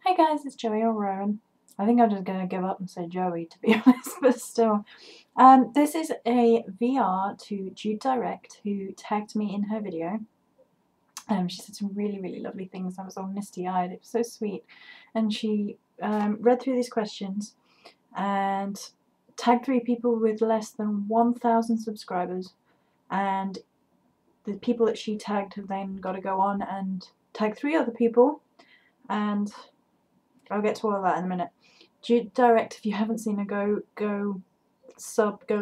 Hey guys, it's Joey or Rowan. I think I'm just going to give up and say Joey, to be honest, but still. This is a VR to Judedirect, who tagged me in her video. She said some really, really lovely things. I was all misty-eyed. It was so sweet. And she read through these questions and tagged 3 people with less than 1,000 subscribers. And the people that she tagged have then got to go on and tag 3 other people. And I'll get to all of that in a minute. Judedirect, if you haven't seen her, go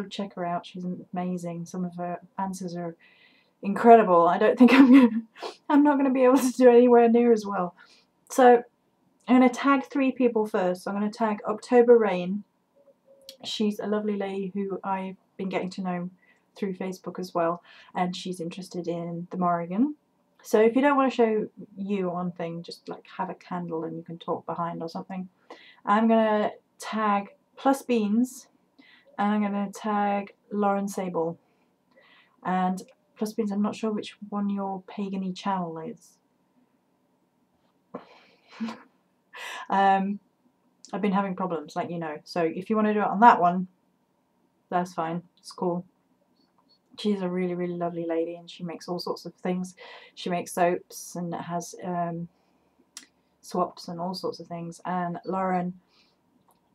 check her out. She's amazing. Some of her answers are incredible. I don't think I'm not gonna be able to do anywhere near as well. So I'm gonna tag 3 people first. So I'm gonna tag Octoberrain. She's a lovely lady who I've been getting to know through Facebook as well, and she's interested in the Morrigan. So if you don't want to show you on thing, just like have a candle and you can talk behind or something. I'm going to tag Plusbeans and I'm going to tag Sayball. And Plusbeans, I'm not sure which one your pagany channel is. I've been having problems, like you know. So if you want to do it on that one, that's fine. It's cool. She's a really, really lovely lady, and she makes all sorts of things. She makes soaps and it has swaps and all sorts of things. And Lauren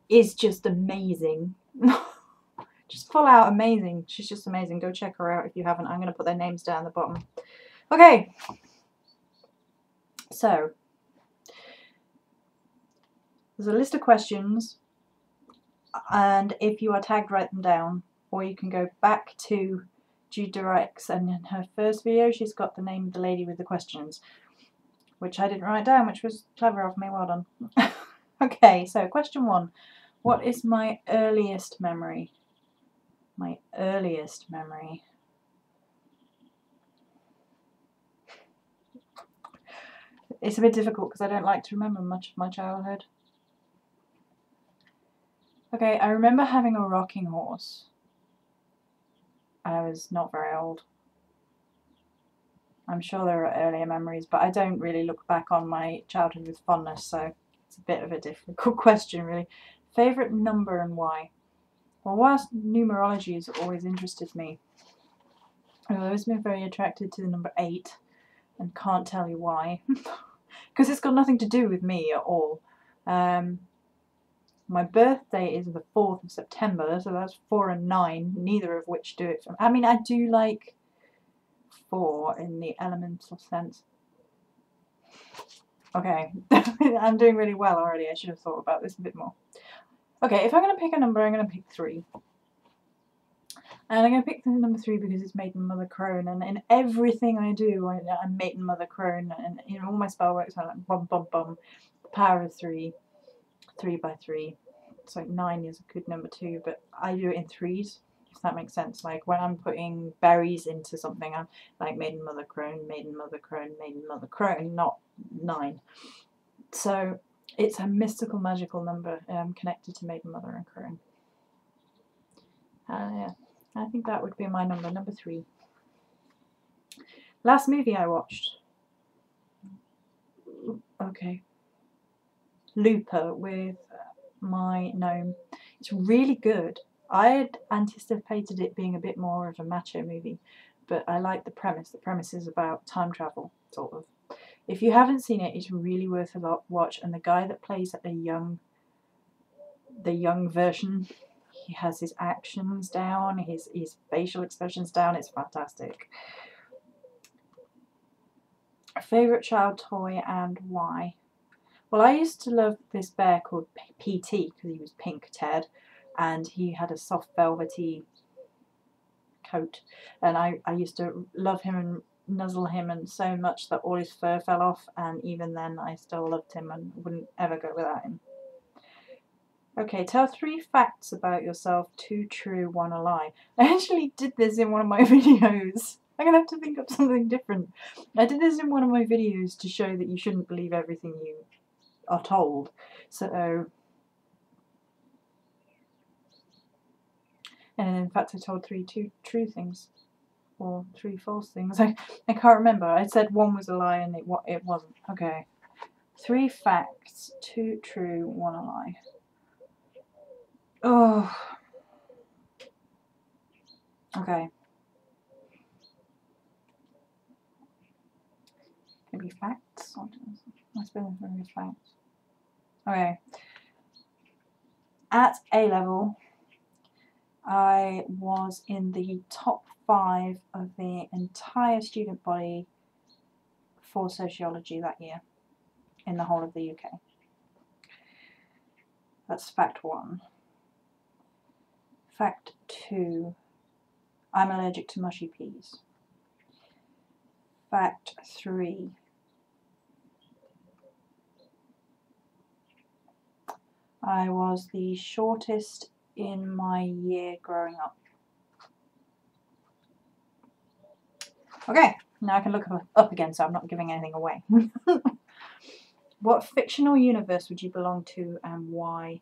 is just amazing. Just full out amazing. She's just amazing. Go check her out if you haven't. I'm going to put their names down the bottom. Okay. So, there's a list of questions, and if you are tagged, write them down, or you can go back to Judedirect, and in her first video she's got the name of the lady with the questions, which I didn't write down, which was clever of me. Well done. Okay, so question 1. What is my earliest memory? My earliest memory. It's a bit difficult because I don't like to remember much of my childhood. Okay, I remember having a rocking horse. I was not very old. I'm sure there are earlier memories, but I don't really look back on my childhood with fondness, so it's a bit of a difficult question, really. Favourite number and why? Well, whilst numerology has always interested me, I've always been very attracted to the number 8, and can't tell you why. Because it's got nothing to do with me at all. My birthday is the 4th of September, so that's 4 and 9, neither of which do it for me. I mean, I do like 4 in the elemental sense. Okay, I'm doing really well already. I should have thought about this a bit more. Okay, if I'm going to pick a number, I'm going to pick 3. And I'm going to pick the number 3 because it's Maiden Mother Crone, and in everything I do, I'm Maiden Mother Crone, and in all my spell works, I'm like bum bum bum, the power of 3, 3 by 3. It's like 9 is a good number too, but I do it in 3s, if that makes sense. Like when I'm putting berries into something, I'm like Maiden Mother Crone, Maiden Mother Crone, Maiden Mother Crone, not 9. So it's a mystical, magical number connected to Maiden Mother and Crone. Yeah. I think that would be my number 3. Last movie I watched. Okay. Looper with my gnome. It's really good. I had anticipated it being a bit more of a macho movie, but I like the premise. The premise is about time travel, sort of. If you haven't seen it, it's really worth a watch. And the guy that plays the young version, he has his actions down, his facial expressions down. It's fantastic. Favourite child toy and why? Well, I used to love this bear called PT because he was pink Ted, and he had a soft velvety coat, and I used to love him and nuzzle him, and so much that all his fur fell off, and even then I still loved him and wouldn't ever go without him. Okay, tell 3 facts about yourself, 2 true, 1 a lie. I actually did this in one of my videos. I'm going to have to think of something different. I did this in one of my videos to show that you shouldn't believe everything you are told. So, and in fact I told 3 true things, or 3 false things. I can't remember. I said 1 was a lie and it wasn't. Okay. 3 facts, 2 true, 1 a lie. Oh. Okay. Maybe facts? I suppose maybe facts. Okay. At A level, I was in the top 5 of the entire student body for sociology that year in the whole of the UK. That's fact 1. Fact 2, I'm allergic to mushy peas. Fact 3, I was the shortest in my year growing up. Okay, now I can look up again so I'm not giving anything away. What fictional universe would you belong to and why?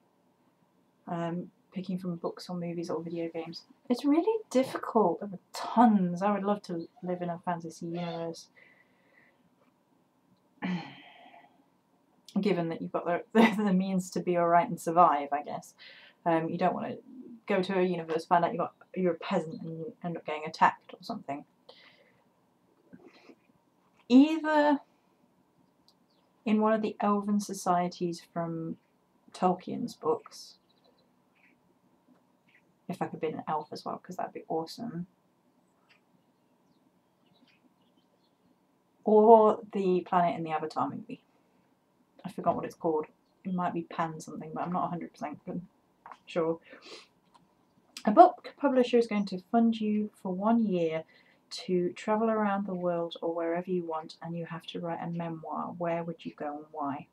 Picking from books or movies or video games. It's really difficult. There are tons. I would love to live in a fantasy universe. Given that you've got the means to be alright and survive, I guess. You don't want to go to a universe, find out you're a peasant and you end up getting attacked or something. Either in one of the elven societies from Tolkien's books, if I could be an elf as well, because that'd be awesome, or the planet in the Avatar movie. I forgot what it's called. It might be Pan something, but I'm not 100% sure. A book publisher is going to fund you for 1 year to travel around the world or wherever you want, and you have to write a memoir. Where would you go and why?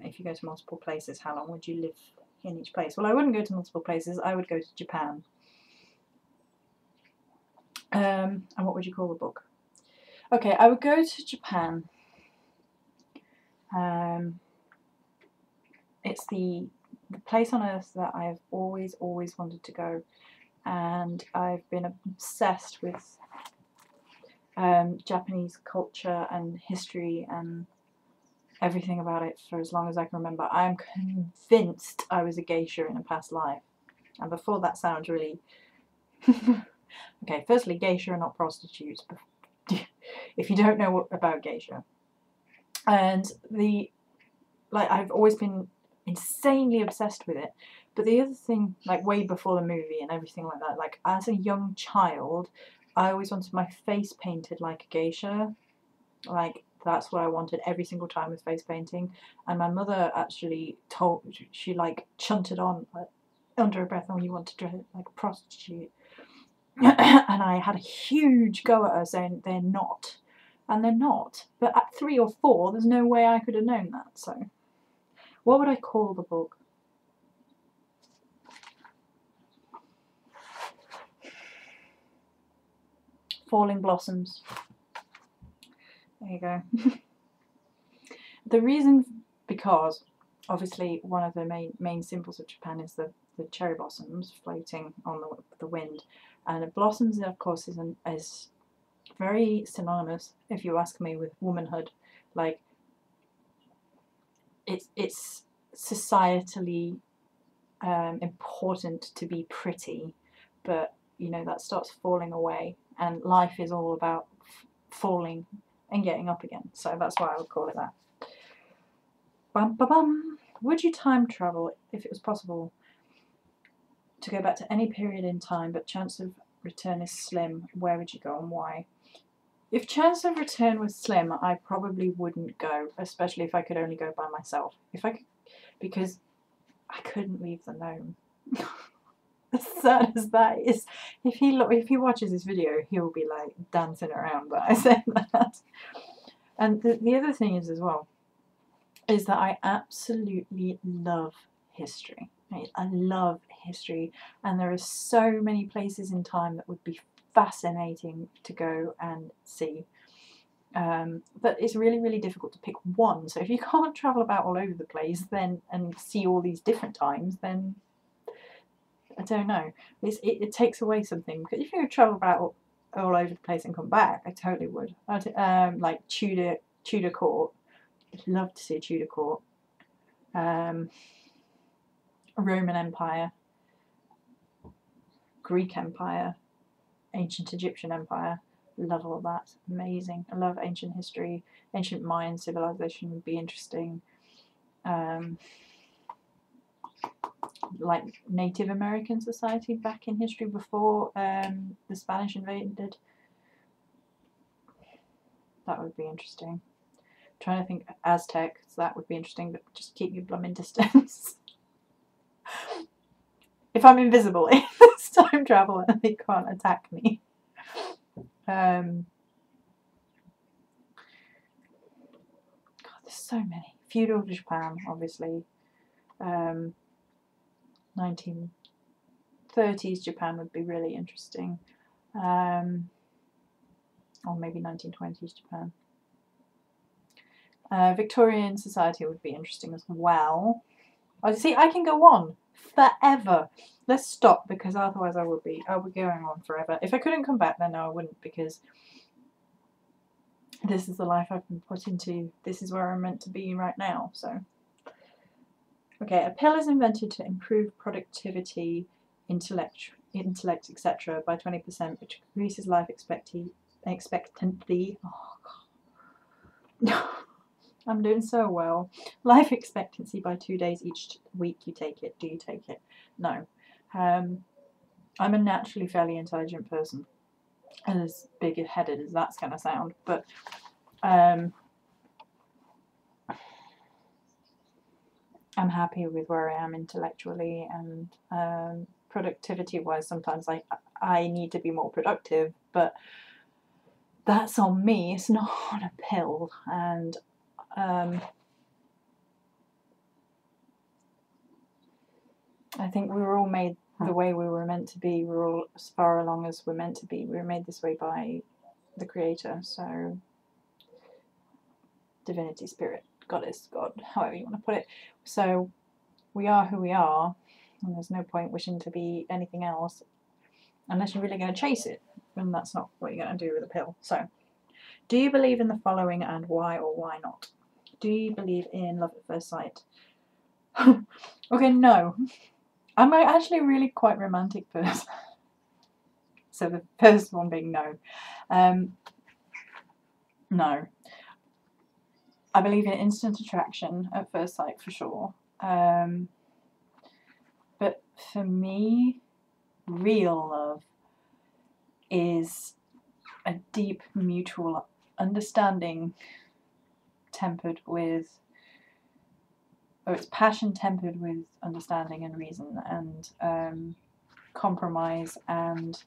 If you go to multiple places, how long would you live in each place? Well, I wouldn't go to multiple places. I would go to Japan. And what would you call the book? Okay, I would go to Japan. It's the place on earth that I've always wanted to go, and I've been obsessed with Japanese culture and history and everything about it for as long as I can remember. I'm convinced I was a geisha in a past life, and before that sounds really okay, firstly, geisha are not prostitutes, if you don't know about geisha. And I've always been insanely obsessed with it. But the other thing, like way before the movie and everything like that, like as a young child, I always wanted my face painted like a geisha. Like that's what I wanted every single time with face painting. And my mother actually she like chunted on like, under her breath, "Oh, you want to dress like a prostitute." And I had a huge go at her saying they're not. And they're not. But at 3 or 4, there's no way I could have known that. So, what would I call the book? Falling Blossoms. There you go. The reason, because obviously one of the main symbols of Japan is the cherry blossoms floating on the wind, and the blossoms, of course, is very synonymous, if you ask me, with womanhood. Like it's societally important to be pretty, but you know that starts falling away, and life is all about falling and getting up again. So that's why I would call it that. Bum, ba, bum. Would you time travel if it was possible to go back to any period in time, but chance of return is slim? Where would you go and why? If chance of return was slim, I probably wouldn't go, especially if I could only go by myself. Because I couldn't leave the gnome. As sad as that is, if he watches this video, he'll be like dancing around that I said that. And the other thing is as well, is that I absolutely love history. I love history, and there are so many places in time that would be fascinating to go and see. But it's really difficult to pick one. So if you can't travel about all over the place then and see all these different times, then I don't know. It takes away something. Because if you could travel about all over the place and come back, I totally would. Like Tudor court, I'd love to see a Tudor court. Roman Empire, Greek Empire, ancient Egyptian Empire. Love all that. Amazing. I love ancient history. Ancient Mayan civilization would be interesting. Like Native American society back in history before the Spanish invaded. That would be interesting. I'm trying to think Aztec, so that would be interesting, but just keep your blooming distance. If I'm invisible in this time travel and they can't attack me. God, there's so many. Feudal Japan, obviously. 1930s Japan would be really interesting. Or maybe 1920s Japan. Victorian society would be interesting as well. Oh, see, I can go on forever. Let's stop, because otherwise I would be going on forever. If I couldn't come back, then no, I wouldn't, because this is the life I've been put into. This is where I'm meant to be right now. So, okay, a pill is invented to improve productivity, intellect, etc. by 20%, which increases life expectancy. Oh God. I'm doing so well. Life expectancy by 2 days each week you take it. Do you take it? No. I'm a naturally fairly intelligent person, and as big-headed as that's going to sound, but I'm happy with where I am intellectually, and productivity-wise. Sometimes I need to be more productive, but that's on me. It's not on a pill, and I think we were all made the way we were meant to be. We're all as far along as we're meant to be. We were made this way by the Creator. So, divinity, spirit, goddess, God, however you want to put it. So, we are who we are, and there's no point wishing to be anything else unless you're really going to chase it, and that's not what you're going to do with a pill. So, do you believe in the following, and why or why not? Do you believe in love at first sight? Okay, no. I'm actually really quite romantic person. So the first one being no. No. I believe in instant attraction at first sight for sure. But for me, real love is a deep mutual understanding tempered with, or it's passion tempered with understanding and reason, and compromise and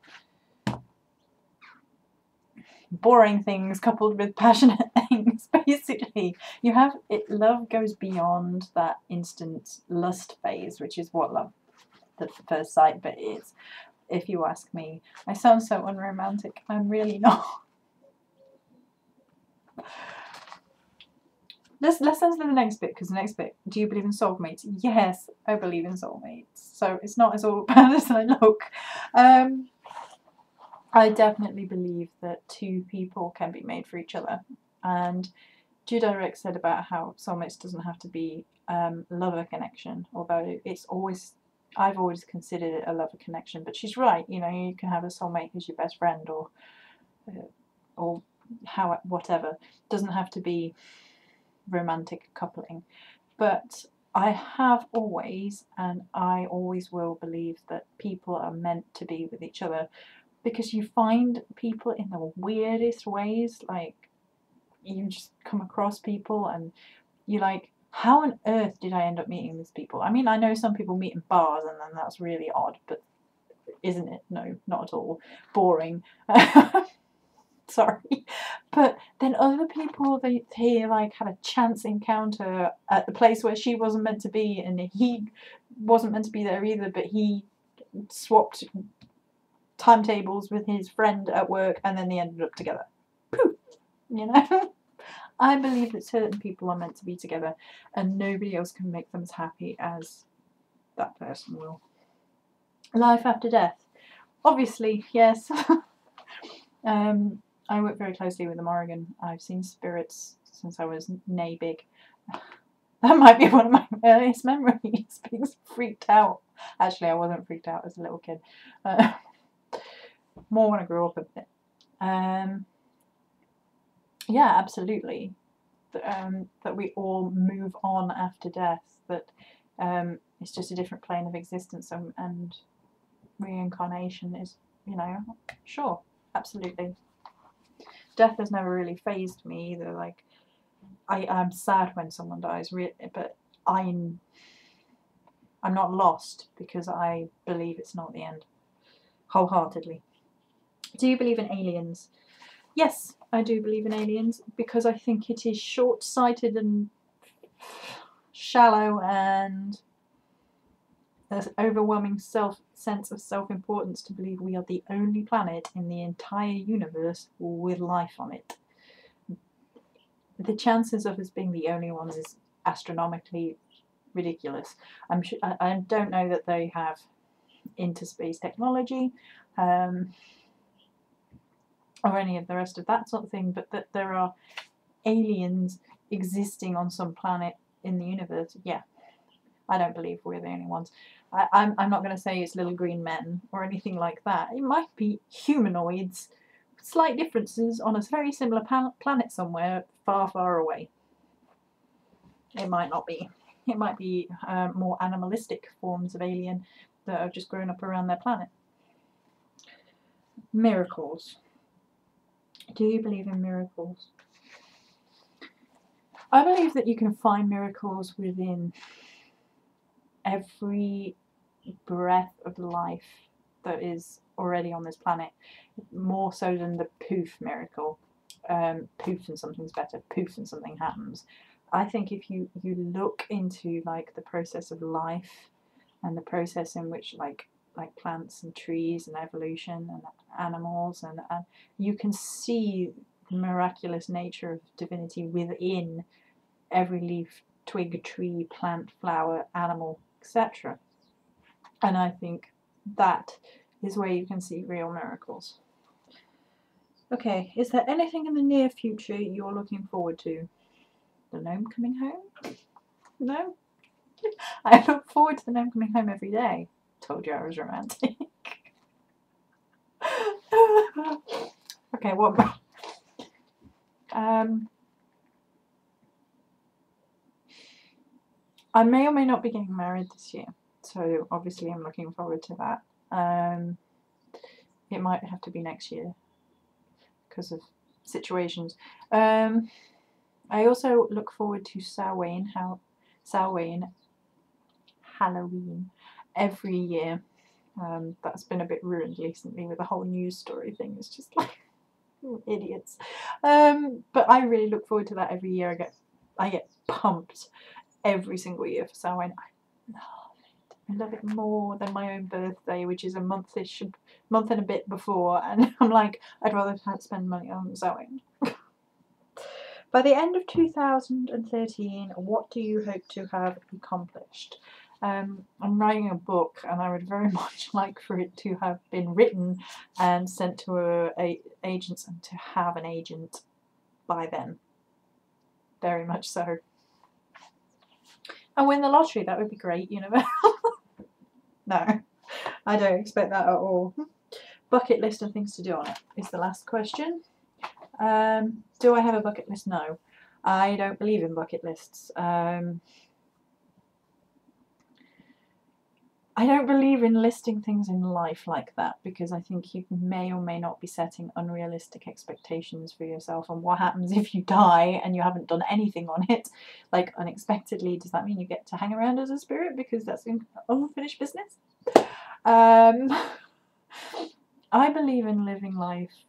boring things coupled with passionate things. Basically, you have it. Love goes beyond that instant lust phase, which is what love at first sight but is. If you ask me, I sound so unromantic. I'm really not. Let's answer the next bit, because the next bit, do you believe in soulmates? Yes, I believe in soulmates. So it's not as all bad as I look. I definitely believe that two people can be made for each other. And Judedirect said about how soulmates doesn't have to be lover connection, although it's always, I've always considered it a lover connection. But she's right, you know, you can have a soulmate who's your best friend, or how, whatever. It doesn't have to be romantic coupling. But I have always, and I always will believe that people are meant to be with each other, because you find people in the weirdest ways. Like, you just come across people and you're like, how on earth did I end up meeting these people? I mean, I know some people meet in bars and then that's really odd, but isn't it? No, not at all. Boring. Sorry. But then other people, they like had a chance encounter at the place where she wasn't meant to be, and he wasn't meant to be there either, but he swapped timetables with his friend at work, and then they ended up together. Poof! You know? I believe that certain people are meant to be together, and nobody else can make them as happy as that person will. Life after death. Obviously, yes. I work very closely with the Morrigan. I've seen spirits since I was nay big. That might be one of my earliest memories, being freaked out. Actually, I wasn't freaked out as a little kid. More when I grew up a bit. Yeah, absolutely. That we all move on after death. That it's just a different plane of existence, and reincarnation is, you know, sure, absolutely. Death has never really fazed me either. Like, I'm sad when someone dies, but I'm not lost because I believe it's not the end, wholeheartedly. Do you believe in aliens? Yes, I do believe in aliens, because I think it is short-sighted and shallow, and there's overwhelming sense of self-importance to believe we are the only planet in the entire universe with life on it. The chances of us being the only ones is astronomically ridiculous. I don't know that they have interspace technology or any of the rest of that sort of thing, but that there are aliens existing on some planet in the universe, yeah. I don't believe we're the only ones. I'm not going to say it's little green men or anything like that. It might be humanoids, slight differences on a very similar planet somewhere far, far away. It might not be. It might be more animalistic forms of alien that have just grown up around their planet. Miracles. Do you believe in miracles? I believe that you can find miracles within every breath of life that is already on this planet, more so than the poof miracle. Poof and something's better, poof and something happens. I think if you look into like the process of life and the process in which like plants and trees and evolution and animals, and you can see the miraculous nature of divinity within every leaf, twig, tree, plant, flower, animal, etc. And I think that is where you can see real miracles. Okay, is there anything in the near future you're looking forward to? The gnome coming home? No? I look forward to the gnome coming home every day. Told you I was romantic. Okay, what more? I may or may not be getting married this year, so obviously I'm looking forward to that. It might have to be next year because of situations. I also look forward to Samhain Halloween every year. That's been a bit ruined recently with the whole news story thing. It's just like idiots. But I really look forward to that every year. I get pumped every single year for Samhain. I love it more than my own birthday, which is a month and a bit before, and I'm like, I'd rather spend money on Samhain. By the end of 2013, what do you hope to have accomplished? I'm writing a book, and I would very much like for it to have been written and sent to agents, and to have an agent by then. Very much so. And win the lottery, that would be great, you know. No, I don't expect that at all. Bucket list and things to do on it is the last question. Do I have a bucket list? No. I don't believe in bucket lists. I don't believe in listing things in life like that, because I think you may or may not be setting unrealistic expectations for yourself. And what happens if you die and you haven't done anything on it, like unexpectedly? Does that mean you get to hang around as a spirit because that's unfinished business? I believe in living life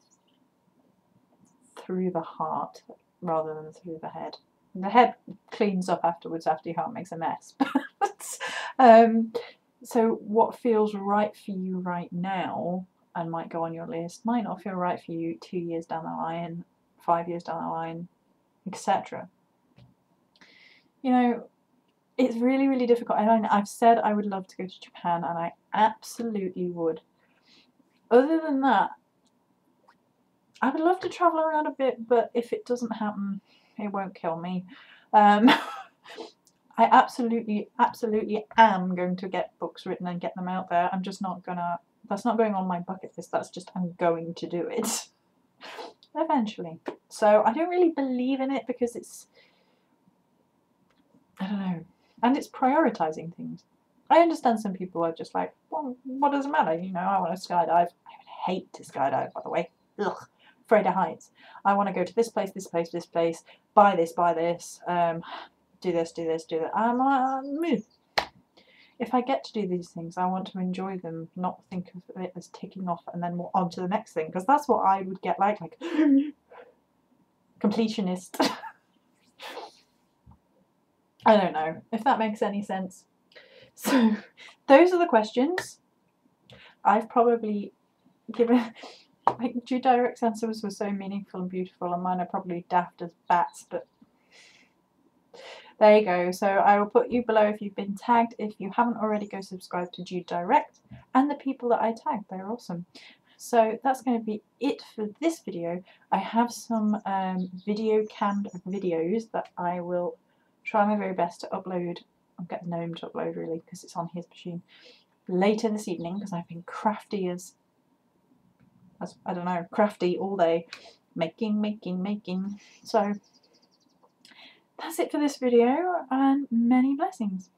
through the heart rather than through the head. The head cleans up afterwards after your heart makes a mess. So what feels right for you right now and might go on your list might not feel right for you 2 years down the line, 5 years down the line, etc. You know, it's really, really difficult. I've said I would love to go to Japan, and I absolutely would. Other than that, I would love to travel around a bit, but if it doesn't happen, It won't kill me. I absolutely am going to get books written and get them out there. I'm just not gonna, that's not going on my bucket list, that's just, I'm going to do it. Eventually. So I don't really believe in it because it's, I don't know, and it's prioritising things. I understand some people are just like, well, what does it matter? You know, I want to skydive. I would hate to skydive, by the way. Ugh, afraid of heights. I want to go to this place, this place, this place, buy this, do this, do this, do that. I'm like, if I get to do these things, I want to enjoy them, not think of it as ticking off and then on to the next thing, because that's what I would get like completionist. I don't know if that makes any sense. So those are the questions. I've probably given, like, Judedirect answers were so meaningful and beautiful, and mine are probably daft as bats, but there you go. So I will put you below if you've been tagged. If you haven't already, go subscribe to Judedirect and the people that I tagged. They're awesome. So that's going to be it for this video. I have some video canned videos that I will try my very best to upload. I'll get the gnome to upload really because it's on his machine later this evening, because I've been crafty as I don't know, crafty all day, making. So that's it for this video, and many blessings.